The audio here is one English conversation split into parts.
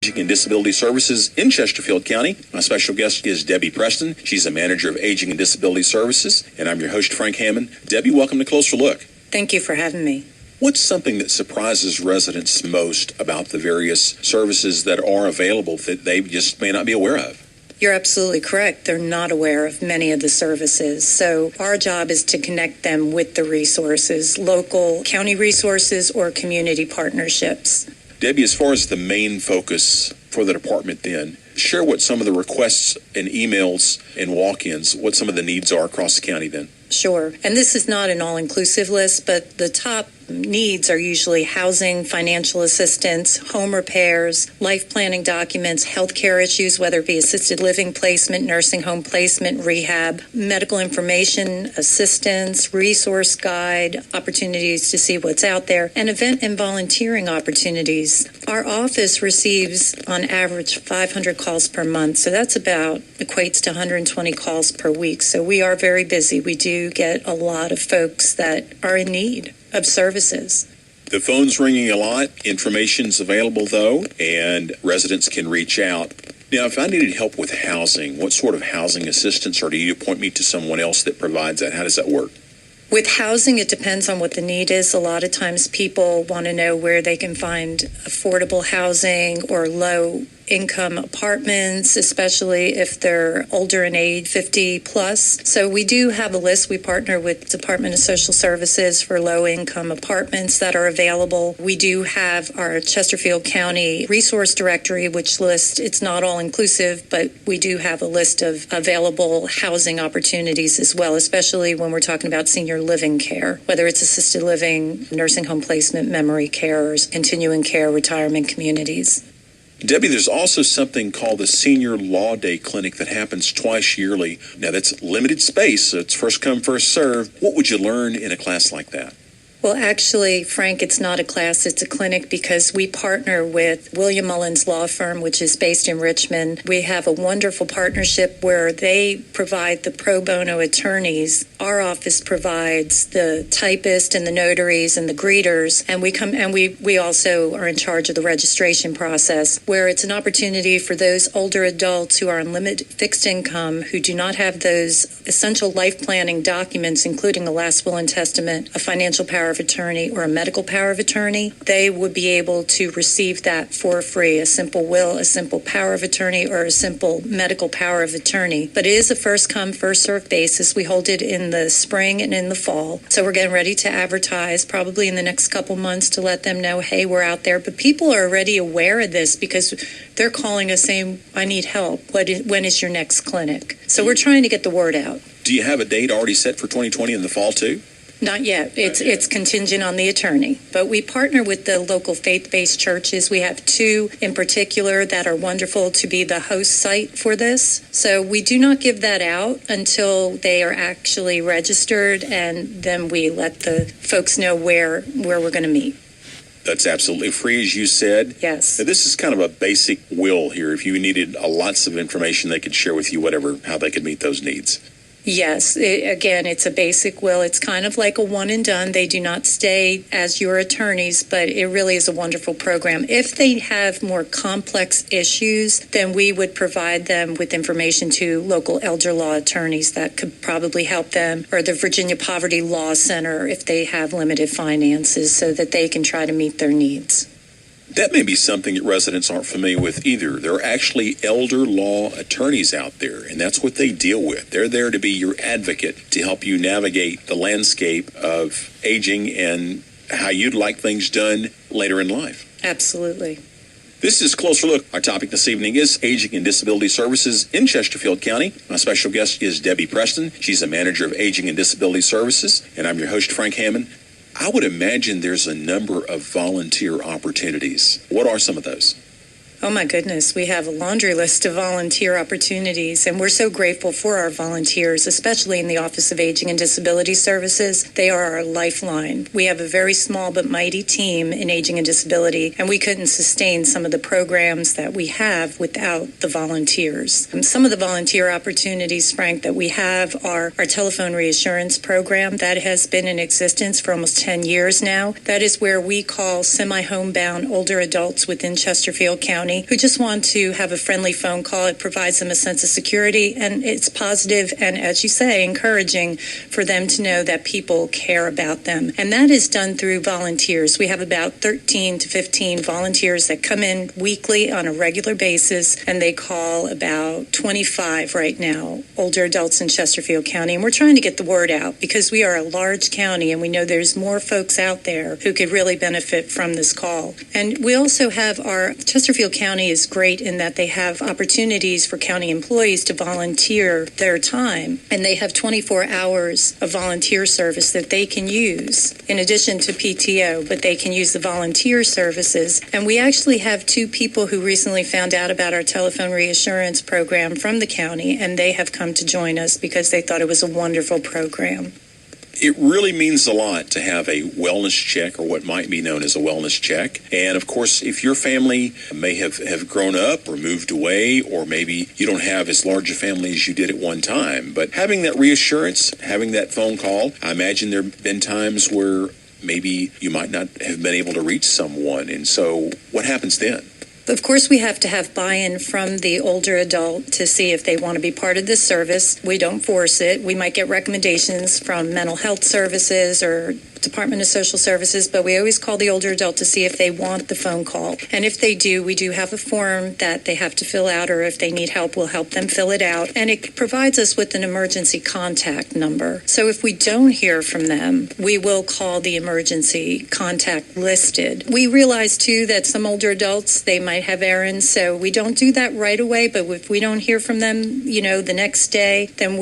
Aging and Disability Services in Chesterfield County. My special guest is Debbie Preston. She's a manager of Aging and Disability Services, and I'm your host, Frank Hammond. Debbie, welcome to Closer Look. Thank you for having me. What's something that surprises residents most about the various services that are available that they just may not be aware of? You're absolutely correct. They're not aware of many of the services. So our job is to connect them with the resources, local county resources or community partnerships. Debbie, as far as the main focus for the department then, share what some of the requests and emails and walk-ins, what some of the needs are across the county then. Sure. And this is not an all-inclusive list, but the top needs are usually housing, financial assistance, home repairs, life planning documents, healthcare issues, whether it be assisted living placement, nursing home placement, rehab, medical information, assistance, resource guide, opportunities to see what's out there, and event and volunteering opportunities. Our office receives on average 500 calls per month, so that's equates to 120 calls per week. So we are very busy. We do get a lot of folks that are in need of services. The phone's ringing a lot. Information's available, though, and residents can reach out. Now, if I needed help with housing, what sort of housing assistance, or do you point me to someone else that provides that? How does that work? With housing, it depends on what the need is. A lot of times people want to know where they can find affordable housing or low-income apartments, especially if they're older in age, 50 plus. So we do have a list. We partner with Department of Social Services for low-income apartments that are available. We do have our Chesterfield County resource directory, which lists, it's not all-inclusive, but we do have a list of available housing opportunities as well, especially when we're talking about senior living care, whether it's assisted living, nursing home placement, memory care, or continuing care, retirement communities. Debbie, there's also something called the Senior Law Day Clinic that happens twice yearly. Now, that's limited space, so it's first come, first serve. What would you learn in a class like that? Well, actually, Frank, it's not a class, it's a clinic because we partner with William Mullins Law Firm, which is based in Richmond. We have a wonderful partnership where they provide the pro bono attorneys. Our office provides the typist and the notaries and the greeters, and we also are in charge of the registration process, where it's an opportunity for those older adults who are on limited fixed income, who do not have those essential life planning documents, including a last will and testament, a financial power of attorney, or a medical power of attorney. They would be able to receive that for free, a simple will, a simple power of attorney, or a simple medical power of attorney. But it is a first come, first served basis. We hold it in the spring and in the fall. So we're getting ready to advertise probably in the next couple months to let them know, hey, we're out there. But people are already aware of this because they're calling us saying, I need help. When is your next clinic? So we're trying to get the word out. Do you have a date already set for 2020 in the fall, too? Not yet. It's contingent on the attorney. But we partner with the local faith-based churches. We have two in particular that are wonderful to be the host site for this. So we do not give that out until they are actually registered, and then we let the folks know where we're going to meet. That's absolutely free, as you said. Yes. Now, this is kind of a basic will here. If you needed lots of information, they could share with you how they could meet those needs. Yes. Again, it's a basic will. It's kind of like a one and done. They do not stay as your attorneys, but it really is a wonderful program. If they have more complex issues, then we would provide them with information to local elder law attorneys that could probably help them, or the Virginia Poverty Law Center if they have limited finances, so that they can try to meet their needs. That may be something that residents aren't familiar with either. There are actually elder law attorneys out there, and that's what they deal with. They're there to be your advocate, to help you navigate the landscape of aging and how you'd like things done later in life. Absolutely. This is Closer Look. Our topic this evening is Aging and Disability Services in Chesterfield County. My special guest is Debbie Preston. She's a manager of Aging and Disability Services, and I'm your host, Frank Hammond. I would imagine there's a number of volunteer opportunities. What are some of those? Oh my goodness, we have a laundry list of volunteer opportunities, and we're so grateful for our volunteers, especially in the Office of Aging and Disability Services. They are our lifeline. We have a very small but mighty team in aging and disability, and we couldn't sustain some of the programs that we have without the volunteers. Some of the volunteer opportunities, Frank, that we have are our telephone reassurance program that has been in existence for almost 10 years now. That is where we call semi-homebound older adults within Chesterfield County County who just want to have a friendly phone call. It provides them a sense of security, and it's positive and, as you say, encouraging for them to know that people care about them. And that is done through volunteers. We have about 13 to 15 volunteers that come in weekly on a regular basis, and they call about 25 right now, older adults in Chesterfield County. And we're trying to get the word out because we are a large county and we know there's more folks out there who could really benefit from this call. And we also have our Chesterfield County is great in that they have opportunities for county employees to volunteer their time, and they have 24 hours of volunteer service that they can use in addition to PTO, but they can use the volunteer services. And we actually have two people who recently found out about our telephone reassurance program from the county, and they have come to join us because they thought it was a wonderful program. It really means a lot to have a wellness check, or what might be known as a wellness check. And of course, if your family may have grown up or moved away, or maybe you don't have as large a family as you did at one time, but having that reassurance, having that phone call, I imagine there have been times where maybe you might not have been able to reach someone. And so what happens then? Of course, we have to have buy-in from the older adult to see if they want to be part of this service. We don't force it. We might get recommendations from mental health services or Department of Social Services, but we always call the older adult to see if they want the phone call. And if they do, we do have a form that they have to fill out, or if they need help, we'll help them fill it out. And it provides us with an emergency contact number. So if we don't hear from them, we will call the emergency contact listed. We realize, too, that some older adults, they might have errands, so we don't do that right away, but if we don't hear from them, the next day, then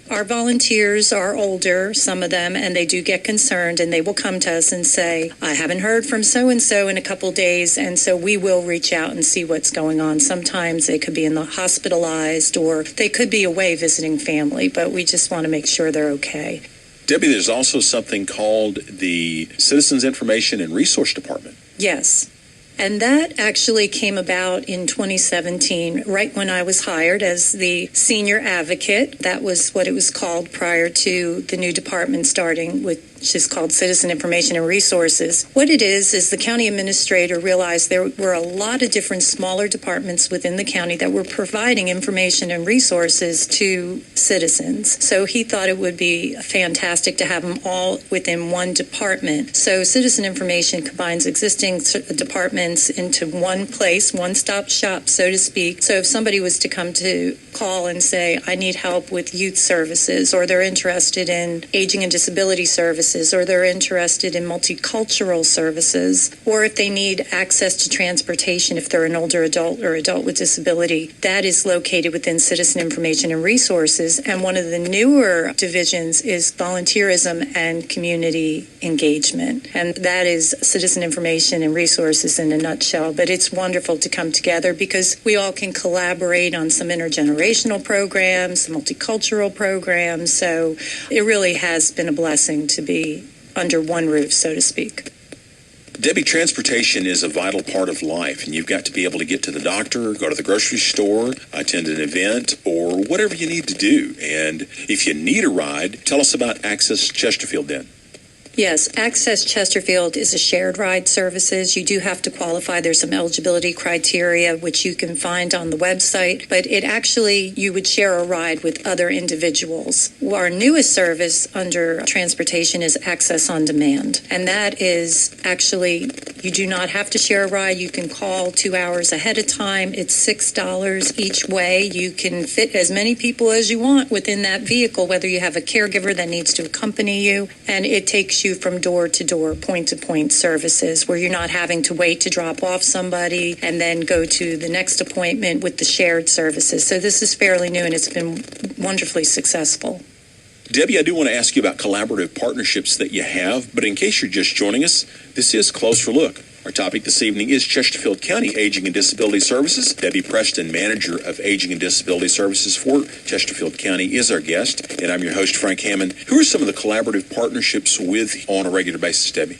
our volunteers are older, some of them, and they do get concerned, and they will come to us and say, I haven't heard from so-and-so in a couple days, and so we will reach out and see what's going on. Sometimes they could be in the hospitalized, or they could be away visiting family, but we just want to make sure they're okay. Debbie, there's also something called the Citizens Information and Resource Department. Yes. And that actually came about in 2017, right when I was hired as the senior advocate. That was what it was called prior to the new department starting, which is called Citizen Information and Resources. What it is the county administrator realized there were a lot of different smaller departments within the county that were providing information and resources to citizens. So he thought it would be fantastic to have them all within one department. So Citizen Information combines existing departments into one place, one-stop shop, so to speak. So if somebody was to come to call and say, I need help with youth services, or they're interested in aging and disability services, or they're interested in multicultural services, or if they need access to transportation, if they're an older adult or adult with disability, that is located within Citizen Information and Resources. And one of the newer divisions is volunteerism and community engagement. And that is Citizen Information and Resources in a nutshell. But it's wonderful to come together because we all can collaborate on some intergenerational programs, multicultural programs. So it really has been a blessing to be under one roof, so to speak. Debbie, transportation is a vital part of life, and you've got to be able to get to the doctor, go to the grocery store, attend an event, or whatever you need to do. And if you need a ride, tell us about Access Chesterfield then. Yes, Access Chesterfield is a shared ride services. You do have to qualify. There's some eligibility criteria, which you can find on the website. But you would share a ride with other individuals. Our newest service under transportation is Access on Demand. And that is actually, you do not have to share a ride. You can call 2 hours ahead of time. It's $6 each way. You can fit as many people as you want within that vehicle, whether you have a caregiver that needs to accompany you. And it takes you from door to door, point to point services where you're not having to wait to drop off somebody and then go to the next appointment with the shared services. So this is fairly new and it's been wonderfully successful. Debbie, I do want to ask you about collaborative partnerships that you have, but in case you're just joining us, this is Closer Look. Our topic this evening is Chesterfield County Aging and Disability Services. Debbie Preston, Manager of Aging and Disability Services for Chesterfield County, is our guest, and I'm your host, Frank Hammond. Who are some of the collaborative partnerships with on a regular basis, Debbie?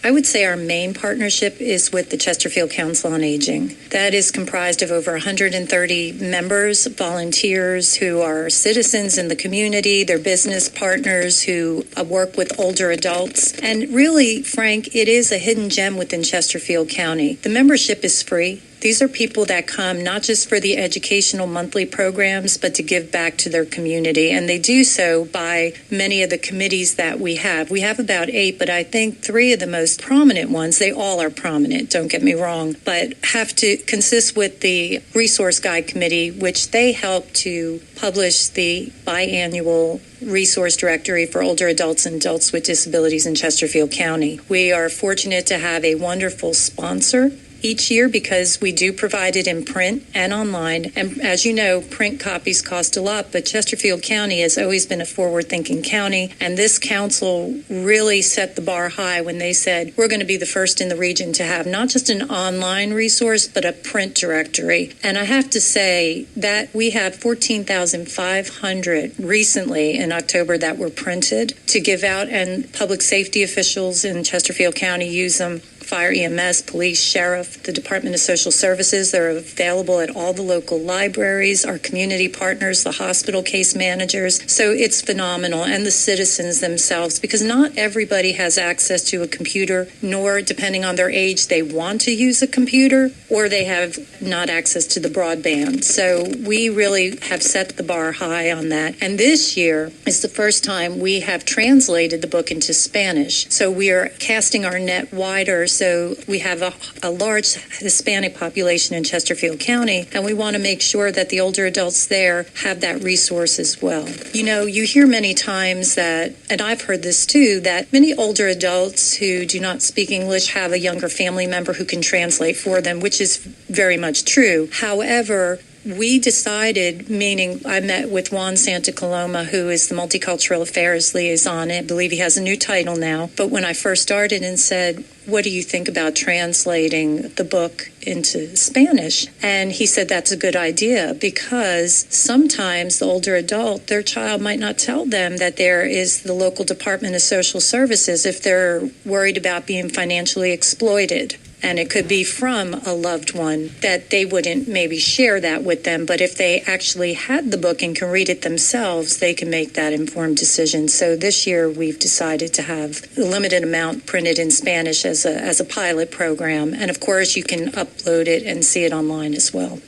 I would say our main partnership is with the Chesterfield Council on Aging. That is comprised of over 130 members, volunteers who are citizens in the community, they're business partners who work with older adults. And really, Frank, it is a hidden gem within Chesterfield County. The membership is free. These are people that come not just for the educational monthly programs, but to give back to their community. And they do so by many of the committees that we have. We have about 8, but I think 3 of the most prominent ones, they all are prominent, don't get me wrong, but have to consist with the Resource Guide Committee, which they help to publish the biannual resource directory for older adults and adults with disabilities in Chesterfield County. We are fortunate to have a wonderful sponsor each year because we do provide it in print and online. And as you know, print copies cost a lot, but Chesterfield County has always been a forward-thinking county. And this council really set the bar high when they said, we're going to be the first in the region to have not just an online resource, but a print directory. And I have to say that we have 14,500 recently in October that were printed to give out, and public safety officials in Chesterfield County use them. Fire, EMS, police, sheriff, the Department of Social Services. They're available at all the local libraries, our community partners, the hospital case managers. So it's phenomenal, and the citizens themselves, because not everybody has access to a computer, nor, depending on their age, they want to use a computer, or they have not access to the broadband. So we really have set the bar high on that. And this year is the first time we have translated the book into Spanish. So we are casting our net wider. So we have a large Hispanic population in Chesterfield County, and we want to make sure that the older adults there have that resource as well. You know, you hear many times that, and I've heard this too, that many older adults who do not speak English have a younger family member who can translate for them, which is very much true. However, we decided, meaning I met with Juan Santa Coloma, who is the Multicultural Affairs Liaison. I believe he has a new title now. But when I first started and said, what do you think about translating the book into Spanish? And he said, that's a good idea, because sometimes the older adult, their child might not tell them that there is the local Department of Social Services if they're worried about being financially exploited. And it could be from a loved one that they wouldn't maybe share that with them. But if they actually had the book and can read it themselves, they can make that informed decision. So this year we've decided to have a limited amount printed in Spanish as a pilot program. And of course you can upload it and see it online as well.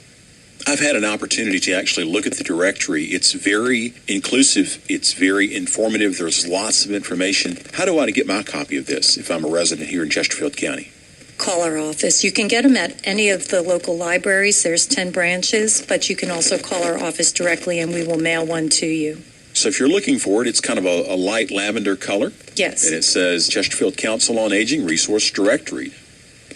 I've had an opportunity to actually look at the directory. It's very inclusive. It's very informative. There's lots of information. How do I get my copy of this if I'm a resident here in Chesterfield County? Call our office. You can get them at any of the local libraries. There's 10 branches, but you can also call our office directly and we will mail one to you. So if you're looking for it, it's kind of a light lavender color. Yes. And it says Chesterfield Council on Aging Resource Directory.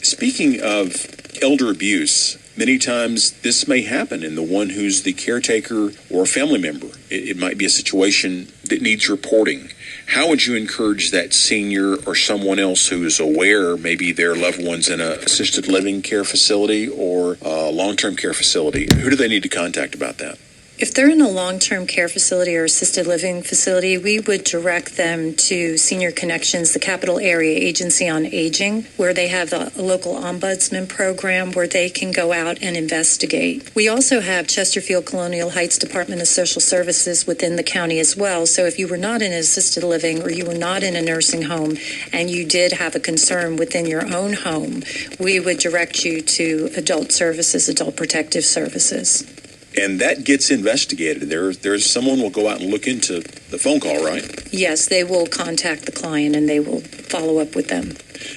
Speaking of elder abuse, many times this may happen in the one who's the caretaker or a family member. It might be a situation that needs reporting. How would you encourage that senior or someone else who is aware maybe their loved one's in an assisted living care facility or a long-term care facility? Who do they need to contact about that? If they're in a long-term care facility or assisted living facility, we would direct them to Senior Connections, the Capital Area Agency on Aging, where they have a local ombudsman program where they can go out and investigate. We also have Chesterfield Colonial Heights Department of Social Services within the county as well. So if you were not in an assisted living or you were not in a nursing home and you did have a concern within your own home, we would direct you to Adult Services, Adult Protective Services. And that gets investigated. There's someone will go out and look into the phone call, right? Yes, they will contact the client and they will follow up with them.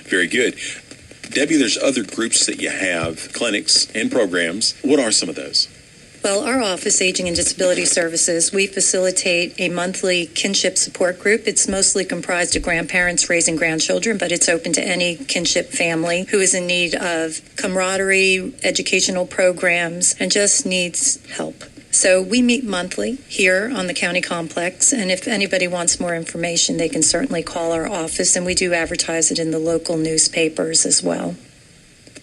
Very good. Debbie, there's other groups that you have, clinics and programs. What are some of those? Well, our office, Aging and Disability Services, we facilitate a monthly kinship support group. It's mostly comprised of grandparents raising grandchildren, but it's open to any kinship family who is in need of camaraderie, educational programs, and just needs help. So we meet monthly here on the county complex, and if anybody wants more information, they can certainly call our office, and we do advertise it in the local newspapers as well.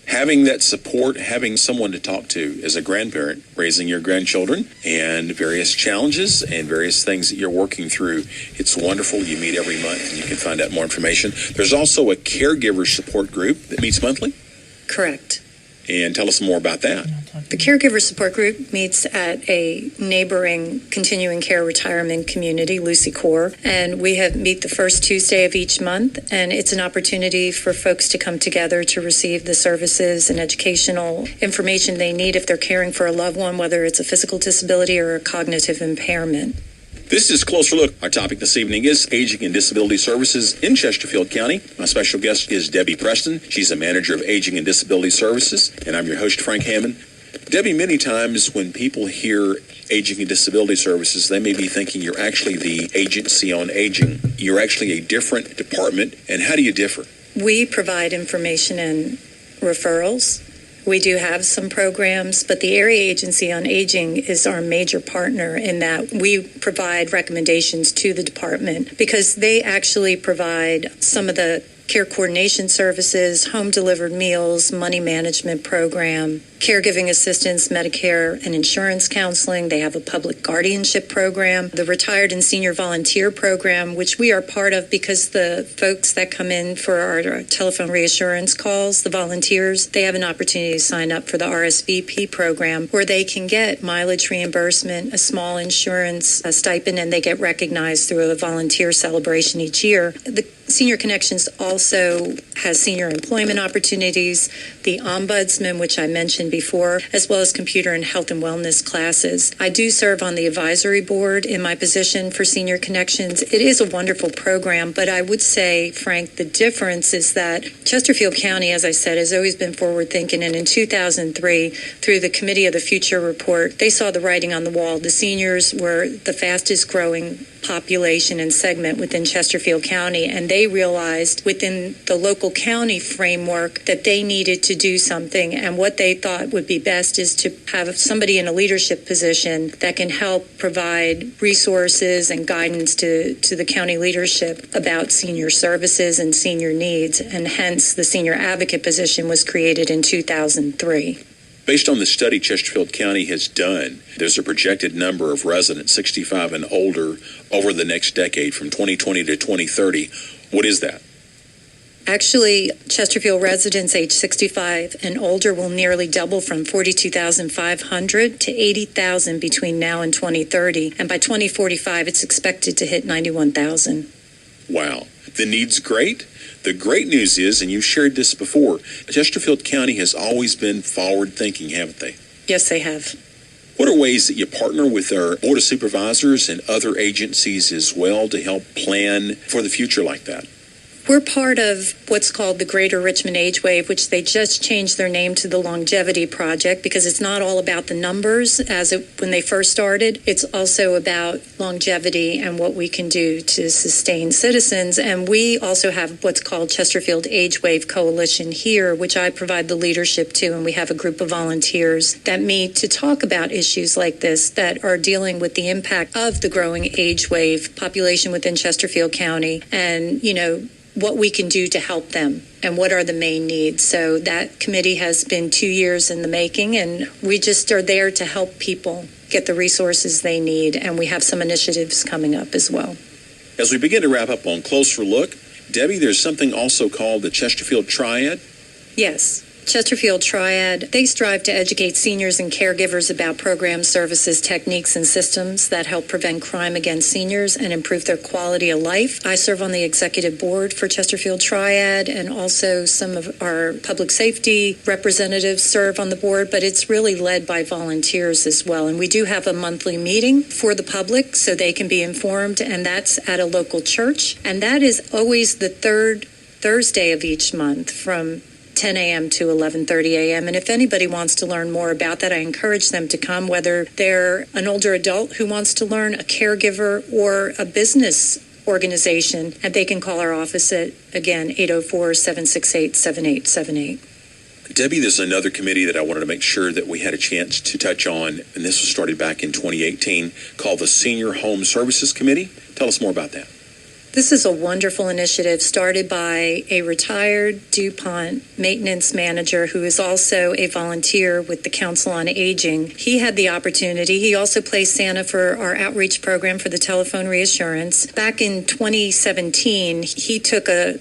Having that support, having someone to talk to as a grandparent, raising your grandchildren, and various challenges and various things that you're working through, it's wonderful. You meet every month and you can find out more information. There's also a caregiver support group that meets monthly. Correct. And tell us more about that. The Caregiver Support Group meets at a neighboring continuing care retirement community, Lucy Corps, and we meet the first Tuesday of each month, and it's an opportunity for folks to come together to receive the services and educational information they need if they're caring for a loved one, whether it's a physical disability or a cognitive impairment. This is Closer Look. Our topic this evening is Aging and Disability Services in Chesterfield County. My special guest is Debbie Preston. She's a manager of Aging and Disability Services, and I'm your host, Frank Hammond. Debbie, many times when people hear Aging and Disability Services, they may be thinking you're actually the agency on aging. You're actually a different department, and how do you differ? We provide information and referrals. We do have some programs, but the Area Agency on Aging is our major partner in that we provide recommendations to the department because they actually provide some of the care coordination services, home-delivered meals, money management program, caregiving assistance, Medicare and insurance counseling. They have a public guardianship program, the retired and senior volunteer program, which we are part of because the folks that come in for our telephone reassurance calls, the volunteers, they have an opportunity to sign up for the RSVP program where they can get mileage reimbursement, a small insurance stipend, and they get recognized through a volunteer celebration each year. The Senior Connections also has senior employment opportunities, the Ombudsman, which I mentioned before, as well as computer and health and wellness classes. I do serve on the advisory board in my position for Senior Connections. It is a wonderful program, but I would say, Frank, the difference is that Chesterfield County, as I said, has always been forward-thinking, and in 2003, through the Committee of the Future report, they saw the writing on the wall. The seniors were the fastest-growing population and segment within Chesterfield County, and they realized within the local county framework that they needed to do something, and what they thought would be best is to have somebody in a leadership position that can help provide resources and guidance to the county leadership about senior services and senior needs, and hence the senior advocate position was created in 2003. Based on the study Chesterfield County has done, there's a projected number of residents 65 and older over the next decade from 2020 to 2030. What is that? Actually, Chesterfield residents age 65 and older will nearly double from 42,500 to 80,000 between now and 2030. And by 2045, it's expected to hit 91,000. Wow. The need's great. The great news is, and you shared this before, Chesterfield County has always been forward-thinking, haven't they? Yes, they have. What are ways that you partner with our Board of Supervisors and other agencies as well to help plan for the future like that? We're part of what's called the Greater Richmond Age Wave, which they just changed their name to the Longevity Project because it's not all about the numbers when they first started. It's also about longevity and what we can do to sustain citizens. And we also have what's called Chesterfield Age Wave Coalition here, which I provide the leadership to. And we have a group of volunteers that meet to talk about issues like this that are dealing with the impact of the growing age wave population within Chesterfield County and, what we can do to help them and what are the main needs. So that committee has been 2 years in the making, and we just are there to help people get the resources they need, and we have some initiatives coming up as well. As we begin to wrap up on Closer Look, Debbie, there's something also called the Chesterfield Triad. Yes. Chesterfield Triad, they strive to educate seniors and caregivers about programs, services, techniques, and systems that help prevent crime against seniors and improve their quality of life. I serve on the executive board for Chesterfield Triad, and also some of our public safety representatives serve on the board, but it's really led by volunteers as well. And we do have a monthly meeting for the public so they can be informed, and that's at a local church. And that is always the third Thursday of each month from 10 a.m. to 11:30 a.m. And if anybody wants to learn more about that, I encourage them to come, whether they're an older adult who wants to learn, a caregiver, or a business organization. And they can call our office at, again, 804-768-7878. Debbie, there's another committee that I wanted to make sure that we had a chance to touch on, and this was started back in 2018, called the Senior Home Services Committee. Tell us more about that. This is a wonderful initiative started by a retired DuPont maintenance manager who is also a volunteer with the Council on Aging. He had the opportunity. He also plays Santa for our outreach program for the telephone reassurance. Back in 2017, he took a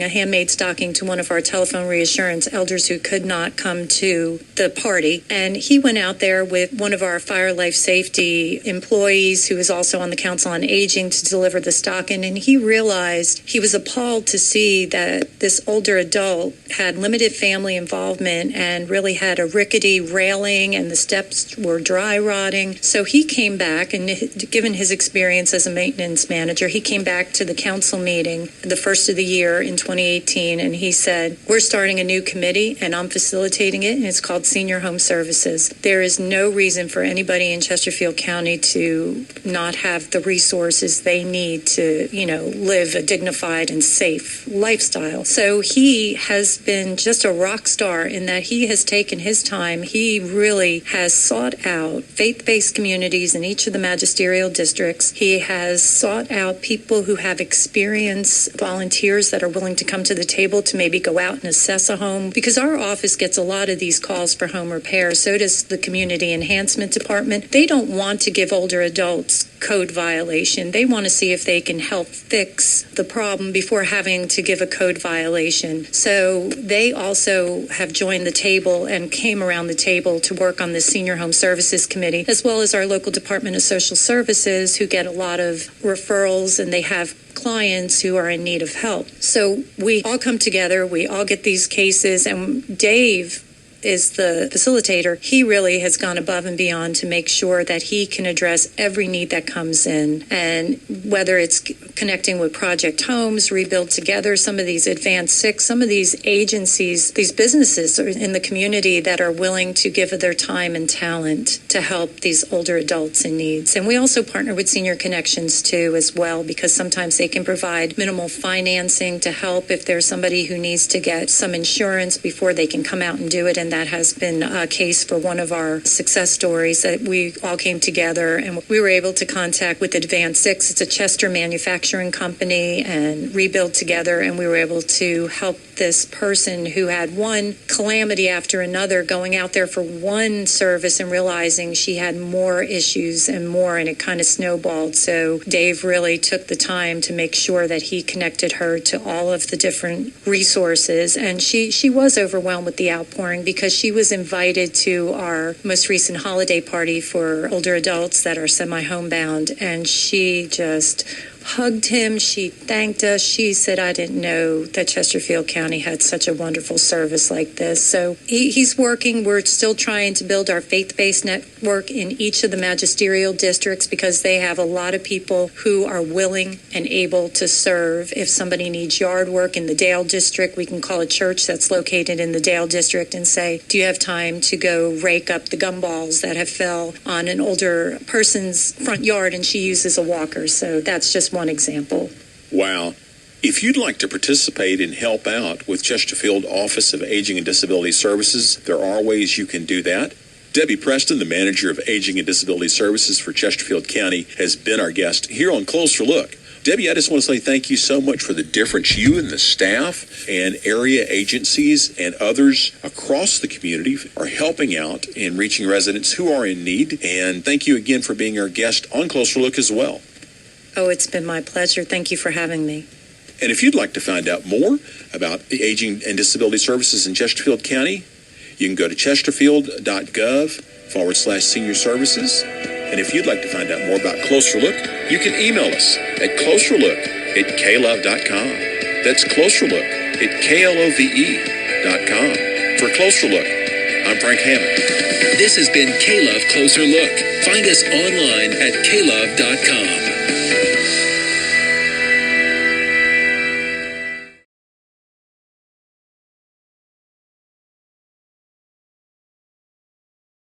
handmade stocking to one of our telephone reassurance elders who could not come to the party. And he went out there with one of our fire life safety employees who is also on the Council on Aging to deliver the stocking. And he realized he was appalled to see that this older adult had limited family involvement and really had a rickety railing and the steps were dry rotting. So he came back, and given his experience as a maintenance manager, he came back to the council meeting, the first of the year in 2018, and he said, we're starting a new committee and I'm facilitating it, and it's called Senior Home Services. There is no reason for anybody in Chesterfield County to not have the resources they need to, live a dignified and safe lifestyle. So he has been just a rock star in that he has taken his time. He really has sought out faith-based communities in each of the magisterial districts. He has sought out people who have experience, volunteers that are willing to come to the table to maybe go out and assess a home, because our office gets a lot of these calls for home repair. So does the Community Enhancement Department. They don't want to give older adults code violation. They want to see if they can help fix the problem before having to give a code violation. So they also have joined the table and came around the table to work on the Senior Home Services Committee, as well as our local Department of Social Services, who get a lot of referrals, and they have clients who are in need of help. So we all come together, we all get these cases, and Dave is the facilitator. He really has gone above and beyond to make sure that he can address every need that comes in. And whether it's connecting with Project Homes, Rebuild Together, some of these Advanced Six, some of these agencies, these businesses in the community that are willing to give of their time and talent to help these older adults in needs. And we also partner with Senior Connections too as well, because sometimes they can provide minimal financing to help if there's somebody who needs to get some insurance before they can come out and do it. And that has been a case for one of our success stories, that we all came together and we were able to contact with Advanced Six. It's a Chester manufacturing company, and Rebuild Together, and we were able to help this person who had one calamity after another, going out there for one service and realizing she had more issues and it kind of snowballed. So Dave really took the time to make sure that he connected her to all of the different resources, and she was overwhelmed with the outpouring, because she was invited to our most recent holiday party for older adults that are semi-homebound, and she just hugged him. She thanked us. She said, I didn't know that Chesterfield County had such a wonderful service like this. So he's working. We're still trying to build our faith-based network in each of the magisterial districts, because they have a lot of people who are willing and able to serve. If somebody needs yard work in the Dale district, we can call a church that's located in the Dale district and say, do you have time to go rake up the gumballs that have fell on an older person's front yard, and she uses a walker. So that's just one example. Wow. If you'd like to participate and help out with Chesterfield Office of Aging and Disability Services, there are ways you can do that. Debbie Preston, the manager of Aging and Disability Services for Chesterfield County, has been our guest here on Closer Look. Debbie, I just want to say thank you so much for the difference you and the staff and area agencies and others across the community are helping out in reaching residents who are in need. And thank you again for being our guest on Closer Look as well. Oh, it's been my pleasure. Thank you for having me. And if you'd like to find out more about the Aging and Disability Services in Chesterfield County, you can go to chesterfield.gov/senior services. And if you'd like to find out more about Closer Look, you can email us at closerlook@klove.com. That's closerlook@klove.com. For Closer Look, I'm Frank Hammond. This has been K-Love Closer Look. Find us online at klove.com.